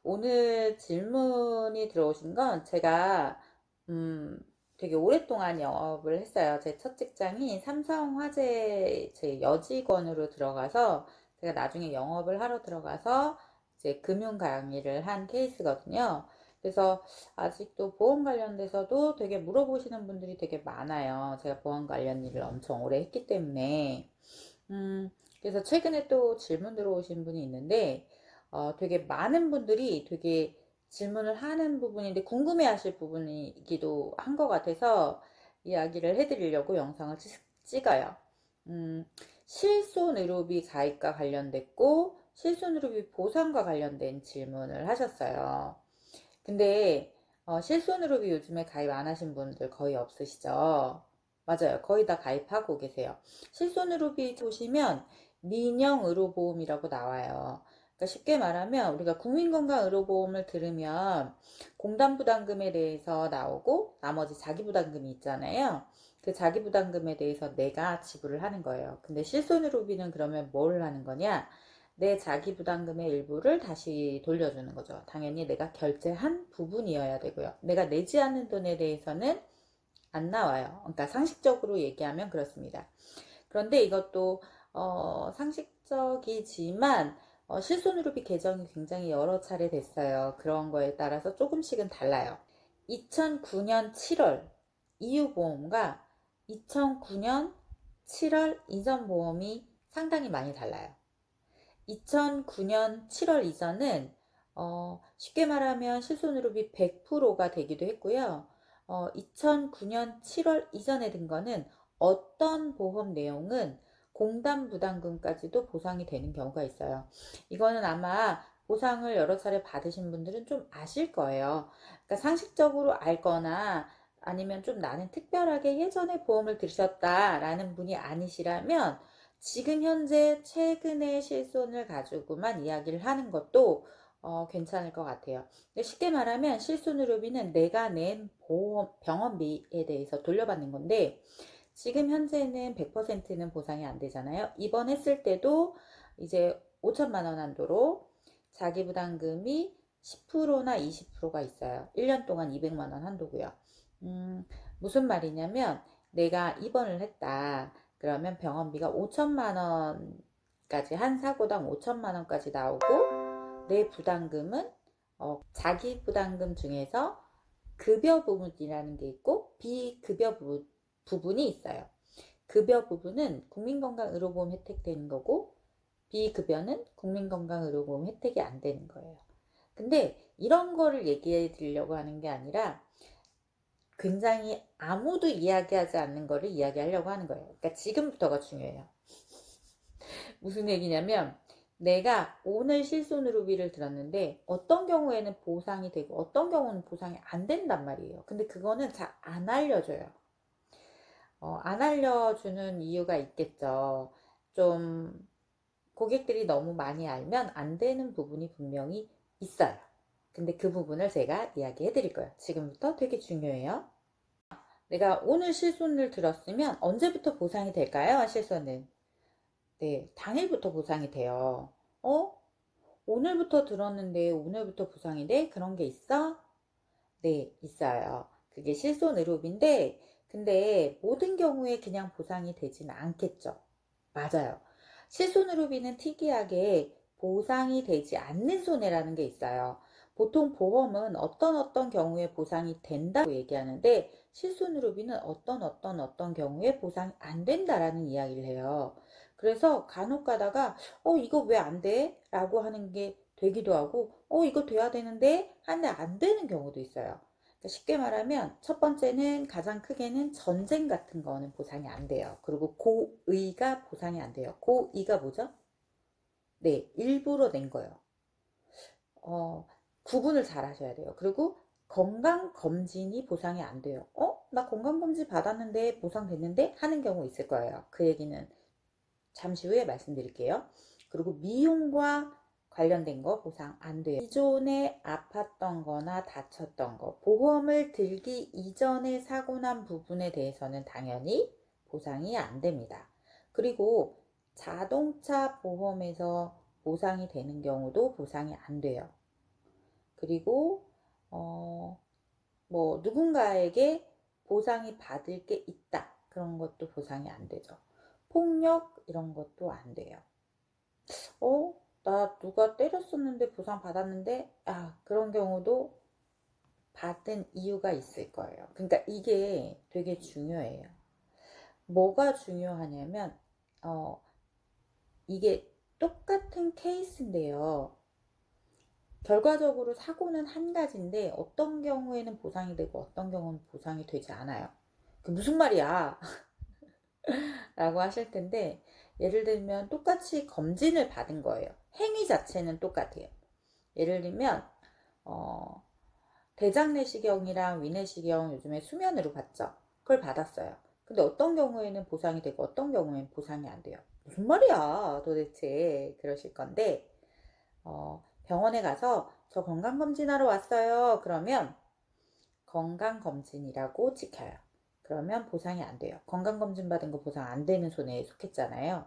오늘 질문이 들어오신 건 제가 되게 오랫동안 영업을 했어요. 제 첫 직장이 삼성화재 제 여직원으로 들어가서 제가 나중에 영업을 하러 들어가서 이제 금융 강의를 한 케이스거든요. 그래서 아직도 보험 관련돼서도 되게 물어보시는 분들이 되게 많아요. 제가 보험 관련 일을 엄청 오래 했기 때문에. 그래서 최근에 또 질문 들어오신 분이 있는데, 되게 많은 분들이 되게 질문을 하는 부분인데 궁금해 하실 부분이기도 한 것 같아서 이야기를 해드리려고 영상을 찍어요. 음, 실손의료비 가입과 관련됐고, 실손의료비 보상과 관련된 질문을 하셨어요. 근데, 실손의료비 요즘에 가입 안 하신 분들 거의 없으시죠? 맞아요. 거의 다 가입하고 계세요. 실손의료비 보시면 민영의료보험이라고 나와요. 그러니까 쉽게 말하면 우리가 국민건강의료보험을 들으면 공단부담금에 대해서 나오고 나머지 자기부담금이 있잖아요. 그 자기부담금에 대해서 내가 지불을 하는 거예요. 근데 실손의료비는 그러면 뭘 하는 거냐? 내 자기부담금의 일부를 다시 돌려주는 거죠. 당연히 내가 결제한 부분이어야 되고요. 내가 내지 않는 돈에 대해서는 안 나와요. 그러니까 상식적으로 얘기하면 그렇습니다. 그런데 이것도 상식적이지만 실손의료비 개정이 굉장히 여러 차례 됐어요. 그런 거에 따라서 조금씩은 달라요. 2009년 7월 이후 보험과 2009년 7월 이전 보험이 상당히 많이 달라요. 2009년 7월 이전은 쉽게 말하면 실손의료비 100%가 되기도 했고요. 2009년 7월 이전에 든 거는 어떤 보험 내용은 공단 부담금까지도 보상이 되는 경우가 있어요. 이거는 아마 보상을 여러 차례 받으신 분들은 좀 아실 거예요. 그러니까 상식적으로 알거나 아니면 좀 나는 특별하게 예전에 보험을 들으셨다라는 분이 아니시라면 지금 현재 최근의 실손을 가지고만 이야기를 하는 것도 괜찮을 것 같아요. 쉽게 말하면 실손의료비는 내가 낸 보험, 병원비에 대해서 돌려받는 건데 지금 현재는 100%는 보상이 안 되잖아요. 입원했을 때도 이제 5천만 원 한도로 자기부담금이 10%나 20%가 있어요. 1년 동안 200만 원 한도고요. 무슨 말이냐면 내가 입원을 했다. 그러면 병원비가 5천만 원까지 한 사고당 5천만 원까지 나오고 내 부담금은 자기 부담금 중에서 급여 부분이라는 게 있고 비급여 부분이 있어요. 급여 부분은 국민건강의료보험 혜택 되는 거고 비급여는 국민건강의료보험 혜택이 안 되는 거예요. 근데 이런 거를 얘기해 드리려고 하는 게 아니라 굉장히 아무도 이야기하지 않는 거를 이야기하려고 하는 거예요. 그러니까 지금부터가 중요해요. 무슨 얘기냐면 내가 오늘 실손의료비를 들었는데 어떤 경우에는 보상이 되고 어떤 경우는 보상이 안 된단 말이에요. 근데 그거는 잘 안 알려줘요. 안 알려주는 이유가 있겠죠. 좀 고객들이 너무 많이 알면 안 되는 부분이 분명히 있어요. 근데 그 부분을 제가 이야기해 드릴 거예요. 지금부터 되게 중요해요. 내가 오늘 실손을 들었으면 언제부터 보상이 될까요? 실손은. 네, 당일부터 보상이 돼요. 오늘부터 들었는데 오늘부터 보상이 돼? 그런 게 있어? 네, 있어요. 그게 실손의료비인데 근데 모든 경우에 그냥 보상이 되지는 않겠죠. 맞아요. 실손의료비는 특이하게 보상이 되지 않는 손해라는 게 있어요. 보통 보험은 어떤 경우에 보상이 된다고 얘기하는데 실손의료비는 어떤 경우에 보상이 안 된다라는 이야기를 해요. 그래서 간혹 가다가 이거 왜 안 돼? 라고 하는 게 되기도 하고 이거 돼야 되는데 하는데 안 되는 경우도 있어요. 그러니까 쉽게 말하면 첫 번째는 가장 크게는 전쟁 같은 거는 보상이 안 돼요. 그리고 고의가 보상이 안 돼요. 고의가 뭐죠? 네, 일부러 낸 거예요. 구분을 잘 하셔야 돼요. 그리고 건강검진이 보상이 안 돼요. 나 건강검진 받았는데 보상됐는데? 하는 경우 있을 거예요. 그 얘기는 잠시 후에 말씀드릴게요. 그리고 미용과 관련된 거 보상 안 돼요. 기존에 아팠던 거나 다쳤던 거, 보험을 들기 이전에 사고 난 부분에 대해서는 당연히 보상이 안 됩니다. 그리고 자동차 보험에서 보상이 되는 경우도 보상이 안 돼요. 그리고 뭐 누군가에게 보상이 받을 게 있다. 그런 것도 보상이 안 되죠. 폭력 이런 것도 안 돼요. 나 누가 때렸었는데 보상 받았는데 그런 경우도 받은 이유가 있을 거예요. 그러니까 이게 되게 중요해요. 뭐가 중요하냐면 이게 똑같은 케이스인데요. 결과적으로 사고는 한 가지인데 어떤 경우에는 보상이 되고 어떤 경우는 보상이 되지 않아요. 그 무슨 말이야? 라고 하실 텐데, 예를 들면 똑같이 검진을 받은 거예요. 행위 자체는 똑같아요. 예를 들면 대장내시경이랑 위내시경 요즘에 수면으로 받죠. 그걸 받았어요. 근데 어떤 경우에는 보상이 되고 어떤 경우에는 보상이 안 돼요. 무슨 말이야 도대체 그러실 건데, 병원에 가서 저 건강검진하러 왔어요. 그러면 건강검진이라고 찍혀요. 그러면 보상이 안 돼요. 건강검진 받은 거 보상 안 되는 손해에 속했잖아요.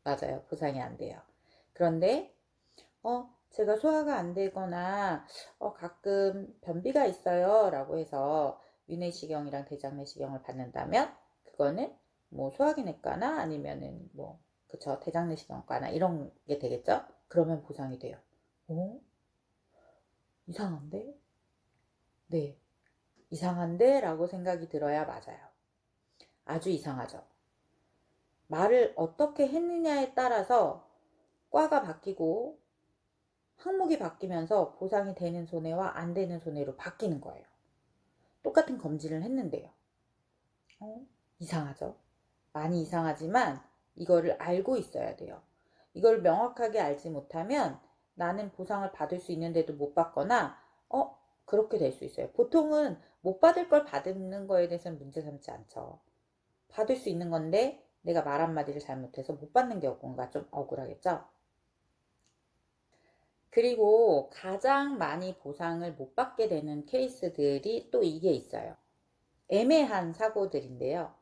맞아요. 보상이 안 돼요. 그런데 제가 소화가 안 되거나 가끔 변비가 있어요 라고 해서 위내시경이랑 대장내시경을 받는다면 그거는 뭐 소화기내과나 아니면은 뭐 그쵸 대장내시경과나 이런 게 되겠죠. 그러면 보상이 돼요. 이상한데? 네, 이상한데? 라고 생각이 들어야 맞아요. 아주 이상하죠. 말을 어떻게 했느냐에 따라서 과가 바뀌고 항목이 바뀌면서 보상이 되는 손해와 안 되는 손해로 바뀌는 거예요. 똑같은 검진을 했는데요. 이상하죠? 많이 이상하지만 이거를 알고 있어야 돼요. 이걸 명확하게 알지 못하면 나는 보상을 받을 수 있는데도 못 받거나 그렇게 될 수 있어요. 보통은 못 받을 걸 받는 거에 대해서는 문제 삼지 않죠. 받을 수 있는 건데 내가 말 한마디를 잘못해서 못 받는 경우가 좀 억울하겠죠. 그리고 가장 많이 보상을 못 받게 되는 케이스들이 또 이게 있어요. 애매한 사고들인데요.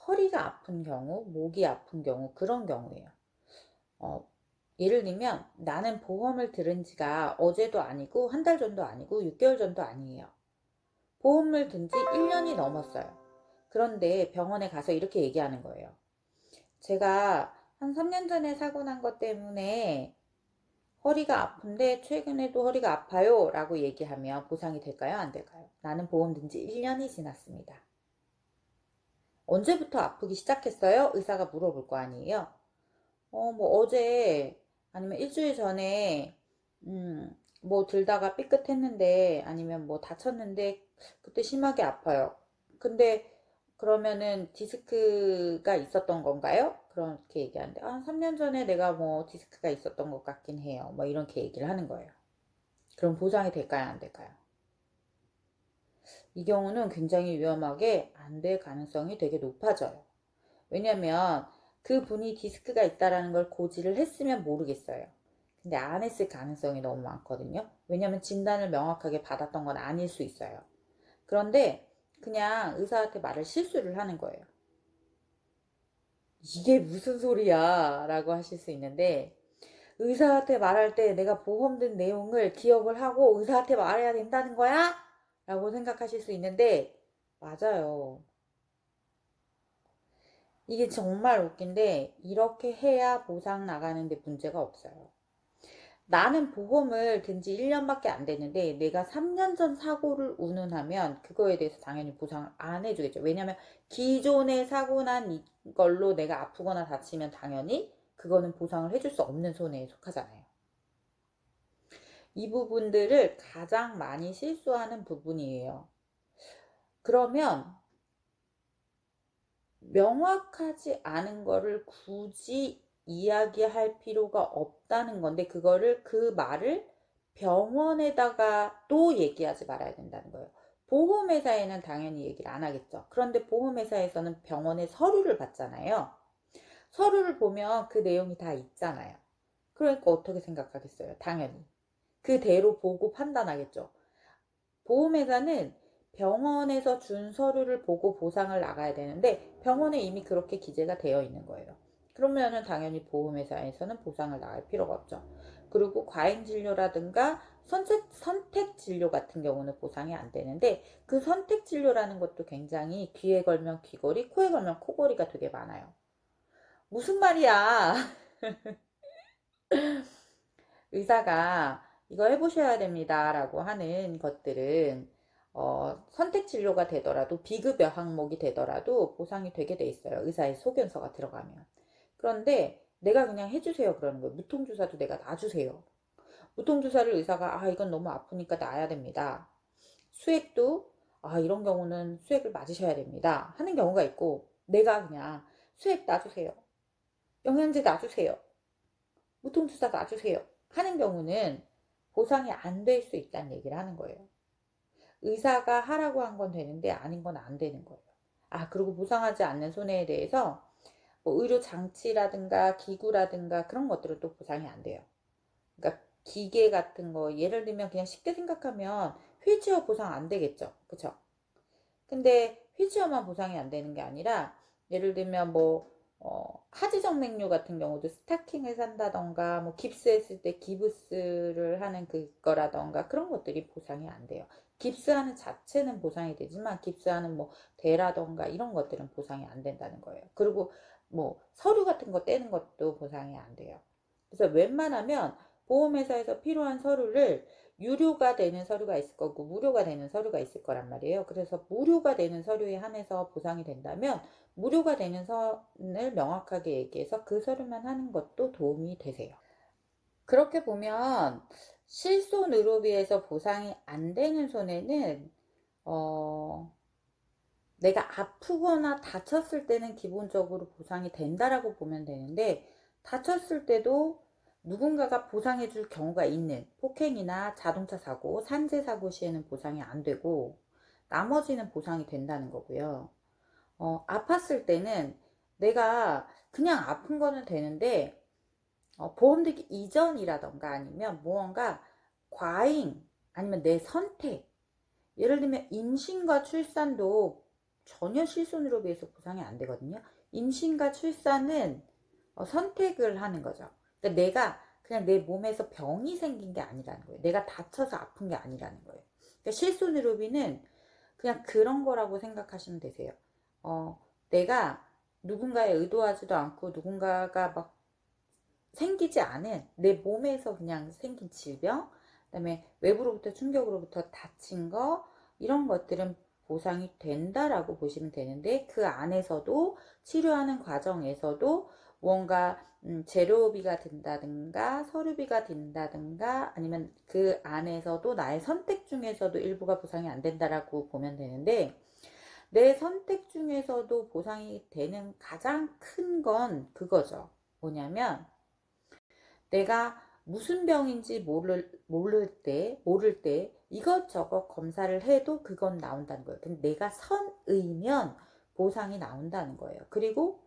허리가 아픈 경우, 목이 아픈 경우, 그런 경우예요. 예를 들면 나는 보험을 들은 지가 어제도 아니고 한 달 전도 아니고 6개월 전도 아니에요. 보험을 든 지 1년이 넘었어요. 그런데 병원에 가서 이렇게 얘기하는 거예요. 제가 한 3년 전에 사고 난 것 때문에 허리가 아픈데 최근에도 허리가 아파요 라고 얘기하면 보상이 될까요? 안 될까요? 나는 보험 든 지 1년이 지났습니다. 언제부터 아프기 시작했어요? 의사가 물어볼 거 아니에요? 뭐 어제 아니면 일주일 전에 뭐 들다가 삐끗했는데 아니면 뭐 다쳤는데 그때 심하게 아파요. 근데 그러면은 디스크가 있었던 건가요? 그렇게 얘기하는데 3년 전에 내가 뭐 디스크가 있었던 것 같긴 해요. 뭐 이렇게 얘기를 하는 거예요. 그럼 보상이 될까요? 안 될까요? 이 경우는 굉장히 위험하게 안 될 가능성이 되게 높아져요. 왜냐면 그 분이 디스크가 있다라는 걸 고지를 했으면 모르겠어요. 근데 안 했을 가능성이 너무 많거든요. 왜냐면 진단을 명확하게 받았던 건 아닐 수 있어요. 그런데 그냥 의사한테 말을 실수를 하는 거예요. 이게 무슨 소리야 라고 하실 수 있는데, 의사한테 말할 때 내가 보험 든 내용을 기억을 하고 의사한테 말해야 된다는 거야? 라고 생각하실 수 있는데, 맞아요. 이게 정말 웃긴데 이렇게 해야 보상 나가는데 문제가 없어요. 나는 보험을 든 지 1년밖에 안 됐는데 내가 3년 전 사고를 운운하면 그거에 대해서 당연히 보상을 안 해주겠죠. 왜냐면 기존에 사고 난 이걸로 내가 아프거나 다치면 당연히 그거는 보상을 해줄 수 없는 손해에 속하잖아요. 이 부분들을 가장 많이 실수하는 부분이에요. 그러면 명확하지 않은 거를 굳이 이야기할 필요가 없다는 건데 그 말을 병원에다가 또 얘기하지 말아야 된다는 거예요. 보험회사에는 당연히 얘기를 안 하겠죠. 그런데 보험회사에서는 병원의 서류를 받잖아요. 서류를 보면 그 내용이 다 있잖아요. 그러니까 어떻게 생각하겠어요? 당연히 그대로 보고 판단하겠죠. 보험회사는 병원에서 준 서류를 보고 보상을 나가야 되는데 병원에 이미 그렇게 기재가 되어 있는 거예요. 그러면은 당연히 보험회사에서는 보상을 나갈 필요가 없죠. 그리고 과잉 진료라든가 선택 진료 같은 경우는 보상이 안 되는데, 그 선택 진료라는 것도 굉장히 귀에 걸면 귀걸이, 코에 걸면 코걸이가 되게 많아요. 무슨 말이야? 의사가 이거 해보셔야 됩니다 라고 하는 것들은 선택 진료가 되더라도, 비급여 항목이 되더라도 보상이 되게 돼 있어요. 의사의 소견서가 들어가면. 그런데 내가 그냥 해주세요 그러는 거예요. 무통주사도 내가 놔주세요. 무통주사를 의사가 이건 너무 아프니까 놔야 됩니다. 수액도 이런 경우는 수액을 맞으셔야 됩니다 하는 경우가 있고, 내가 그냥 수액 놔주세요, 영양제 놔주세요, 무통주사 놔주세요 하는 경우는 보상이 안 될 수 있다는 얘기를 하는 거예요. 의사가 하라고 한 건 되는데 아닌 건 안 되는 거예요. 그리고 보상하지 않는 손해에 대해서 뭐 의료 장치라든가 기구라든가 그런 것들은 또 보상이 안 돼요. 그러니까 기계 같은 거, 예를 들면 그냥 쉽게 생각하면 휠체어 보상 안 되겠죠. 그쵸? 근데 휠체어만 보상이 안 되는 게 아니라, 예를 들면 뭐 하지정맥류 같은 경우도 스타킹을 산다던가, 뭐 깁스했을 때 기부스를 하는 그거라던가, 그런 것들이 보상이 안 돼요. 깁스하는 자체는 보상이 되지만, 깁스하는 뭐 대라던가 이런 것들은 보상이 안 된다는 거예요. 그리고 뭐 서류 같은 거 떼는 것도 보상이 안 돼요. 그래서 웬만하면 보험회사에서 필요한 서류를, 유료가 되는 서류가 있을 거고 무료가 되는 서류가 있을 거란 말이에요. 그래서 무료가 되는 서류에 한해서 보상이 된다면, 무료가 되는 선을 명확하게 얘기해서 그 서류만 하는 것도 도움이 되세요. 그렇게 보면 실손의료비에서 보상이 안 되는 손해는 내가 아프거나 다쳤을 때는 기본적으로 보상이 된다라고 보면 되는데, 다쳤을 때도 누군가가 보상해 줄 경우가 있는, 폭행이나 자동차 사고, 산재 사고 시에는 보상이 안 되고 나머지는 보상이 된다는 거고요. 아팠을 때는 내가 그냥 아픈 거는 되는데, 보험 들기 이전이라던가 아니면 무언가 과잉, 아니면 내 선택, 예를 들면 임신과 출산도 전혀 실손의료비에서 보상이 안 되거든요. 임신과 출산은 선택을 하는 거죠. 그러니까 내가 그냥 내 몸에서 병이 생긴 게 아니라는 거예요. 내가 다쳐서 아픈 게 아니라는 거예요. 그러니까 실손의료비는 그냥 그런 거라고 생각하시면 되세요. 내가 누군가의 의도하지도 않고 누군가가 막 생기지 않은 내 몸에서 그냥 생긴 질병, 그다음에 외부로부터 충격으로부터 다친 거, 이런 것들은 보상이 된다라고 보시면 되는데, 그 안에서도 치료하는 과정에서도 뭔가 재료비가 든다든가 서류비가 든다든가, 아니면 그 안에서도 나의 선택 중에서도 일부가 보상이 안 된다라고 보면 되는데, 내 선택 중에서도 보상이 되는 가장 큰 건 그거죠. 뭐냐면, 내가 무슨 병인지 모를 때 이것저것 검사를 해도 그건 나온다는 거예요. 근데 내가 선의면 보상이 나온다는 거예요. 그리고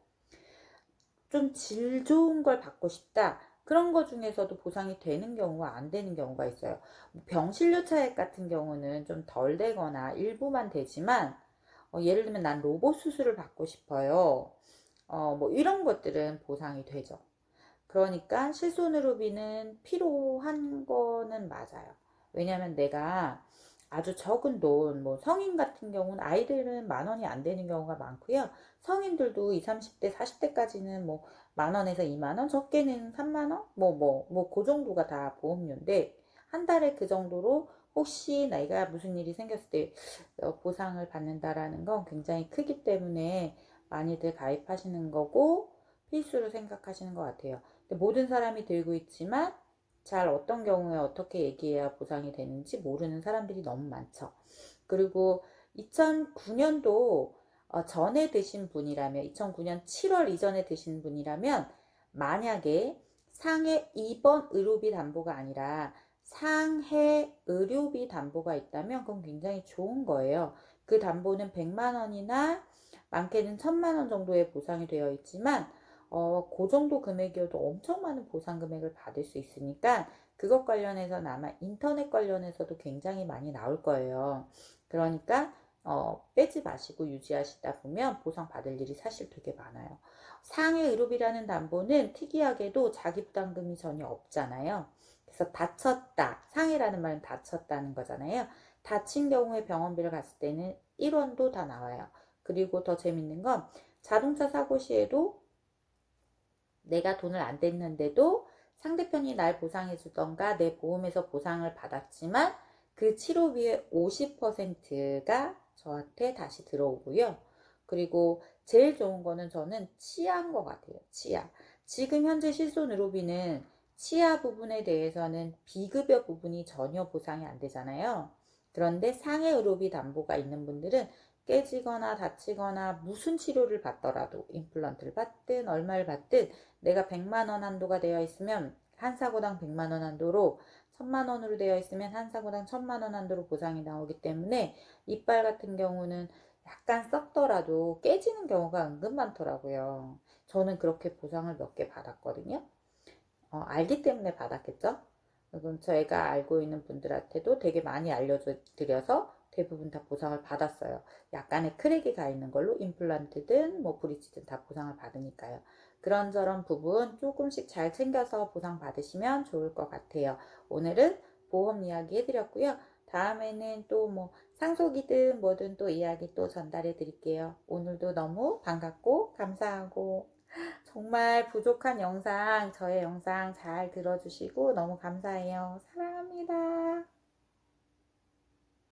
좀 질 좋은 걸 받고 싶다, 그런 거 중에서도 보상이 되는 경우와 안 되는 경우가 있어요. 병실료 차액 같은 경우는 좀 덜 되거나 일부만 되지만, 예를 들면 난 로봇 수술을 받고 싶어요. 뭐 이런 것들은 보상이 되죠. 그러니까 실손의료비는 필요한 거는 맞아요. 왜냐면 내가 아주 적은 돈, 뭐 성인 같은 경우는, 아이들은 10,000원이 안 되는 경우가 많고요. 성인들도 20, 30대, 40대까지는 뭐 10,000원에서 20,000원, 적게는 30,000원? 그 정도가 다 보험료인데, 한 달에 그 정도로 혹시 내가 무슨 일이 생겼을 때 보상을 받는다라는 건 굉장히 크기 때문에 많이들 가입하시는 거고 필수로 생각하시는 것 같아요. 모든 사람이 들고 있지만 잘 어떤 경우에 어떻게 얘기해야 보상이 되는지 모르는 사람들이 너무 많죠. 그리고 2009년도 전에 드신 분이라면, 2009년 7월 이전에 드신 분이라면, 만약에 상해 입원 의료비 담보가 아니라 상해 의료비 담보가 있다면 그건 굉장히 좋은 거예요. 그 담보는 100만 원이나 많게는 1,000만 원 정도의 보상이 되어 있지만, 그 정도 금액이어도 엄청 많은 보상 금액을 받을 수 있으니까, 그것 관련해서는 아마 인터넷 관련해서도 굉장히 많이 나올 거예요. 그러니까 빼지 마시고 유지하시다 보면 보상 받을 일이 사실 되게 많아요. 상해 의료비라는 담보는 특이하게도 자기 부담금이 전혀 없잖아요. 그래서 다쳤다. 상해라는 말은 다쳤다는 거잖아요. 다친 경우에 병원비를 갔을 때는 1원도 다 나와요. 그리고 더 재밌는 건 자동차 사고 시에도 내가 돈을 안 댔는데도 상대편이 날 보상해 주던가 내 보험에서 보상을 받았지만 그 치료비의 50%가 저한테 다시 들어오고요. 그리고 제일 좋은 거는 저는 치아인 것 같아요. 치아. 지금 현재 실손의료비는 치아 부분에 대해서는 비급여 부분이 전혀 보상이 안 되잖아요. 그런데 상해의료비 담보가 있는 분들은 깨지거나 다치거나 무슨 치료를 받더라도 임플란트를 받든 얼마를 받든 내가 100만 원 한도가 되어 있으면 한 사고당 100만 원 한도로 1000만 원으로 되어 있으면 한 사고당 1000만 원 한도로 보상이 나오기 때문에 이빨 같은 경우는 약간 썩더라도 깨지는 경우가 은근 많더라고요. 저는 그렇게 보상을 몇 개 받았거든요. 알기 때문에 받았겠죠? 그럼 저희가 알고 있는 분들한테도 되게 많이 알려드려서 대부분 다 보상을 받았어요. 약간의 크랙이 가 있는 걸로 임플란트든 뭐 브릿지든 다 보상을 받으니까요. 그런저런 부분 조금씩 잘 챙겨서 보상 받으시면 좋을 것 같아요. 오늘은 보험 이야기 해드렸고요. 다음에는 또 뭐 상속이든 뭐든 또 이야기 또 전달해 드릴게요. 오늘도 너무 반갑고 감사하고 정말 부족한 영상, 저의 영상 잘 들어주시고 너무 감사해요. 사랑합니다.